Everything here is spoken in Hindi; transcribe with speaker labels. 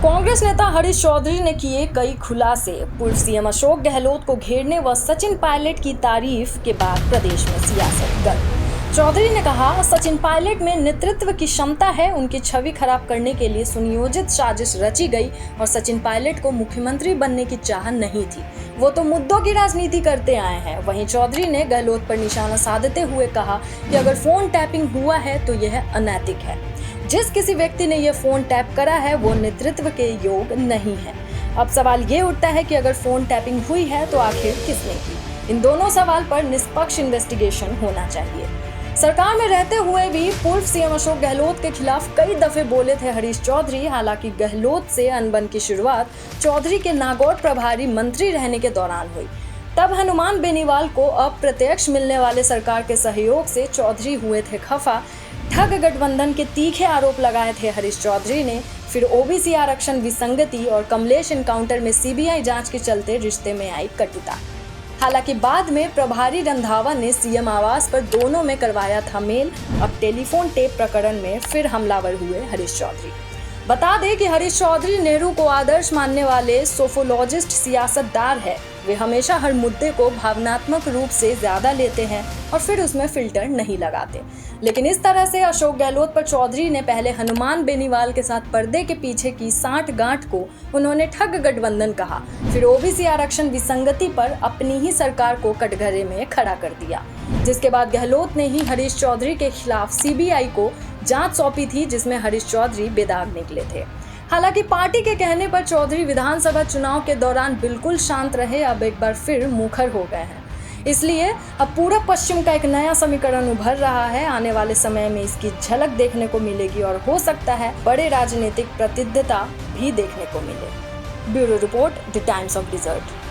Speaker 1: कांग्रेस नेता हरीश चौधरी ने किए कई खुलासे। पूर्व सीएम अशोक गहलोत को घेरने व सचिन पायलट की तारीफ के बाद प्रदेश में सियासत गर्म। चौधरी ने कहा, सचिन पायलट में नेतृत्व की क्षमता है, उनकी छवि खराब करने के लिए सुनियोजित साजिश रची गई और सचिन पायलट को मुख्यमंत्री बनने की चाह नहीं थी, वो तो मुद्दों की राजनीति करते आए हैं। वहीं चौधरी ने गहलोत पर निशाना साधते हुए कहा कि अगर फोन टैपिंग हुआ है तो यह अनैतिक है। जिस किसी व्यक्ति ने यह फोन टैप करा है वो नेतृत्व के योग नहीं है। अब सवाल ये उठता है कि अगर फोन टैपिंग हुई है तो आखिर किसने की? इन दोनों सवाल पर निष्पक्ष इन्वेस्टिगेशन होना चाहिए। सरकार में रहते हुए भी पूर्व सीएम अशोक गहलोत के खिलाफ कई दफे बोले थे हरीश चौधरी। हालांकि गहलोत से अनबन की शुरुआत चौधरी के नागौर प्रभारी मंत्री रहने के दौरान हुई। तब हनुमान बेनीवाल को अप्रत्यक्ष मिलने वाले सरकार के सहयोग से चौधरी हुए थे खफा। ठग गठबंधन के तीखे आरोप लगाए थे हरीश चौधरी ने। फिर ओबीसी आरक्षण विसंगति और कमलेश एनकाउंटर में सीबीआई जांच के चलते रिश्ते में आई कटुता। हालांकि बाद में प्रभारी रंधावा ने सीएम आवास पर दोनों में करवाया था मेल। अब टेलीफोन टेप प्रकरण में फिर हमलावर हुए हरीश चौधरी। बता दें कि हरीश चौधरी नेहरू को आदर्श मानने वाले सोफोलॉजिस्ट सियासतदार है। वे हमेशा हर मुद्दे को भावनात्मक रूप से ज्यादा लेते हैं और फिर उसमें फिल्टर नहीं लगाते। लेकिन इस तरह से अशोक गहलोत पर चौधरी ने पहले हनुमान बेनीवाल के साथ पर्दे के पीछे की सांठगांठ को उन्होंने ठग गठबंधन कहा। फिर ओबीसी आरक्षण विसंगति पर अपनी ही सरकार को कटघरे में खड़ा कर दिया, जिसके बाद गहलोत ने ही हरीश चौधरी के खिलाफ सीबीआई को जांच सौंपी थी, जिसमें हरीश चौधरी बेदाग निकले थे। हालांकि पार्टी के कहने पर चौधरी विधानसभा चुनाव के दौरान बिल्कुल शांत रहे, अब एक बार फिर मुखर हो गए हैं। इसलिए अब पूरा पश्चिम का एक नया समीकरण उभर रहा है। आने वाले समय में इसकी झलक देखने को मिलेगी और हो सकता है बड़े राजनीतिक प्रतिद्वंद्विता भी देखने को मिले। Bureau report, the times of dessert.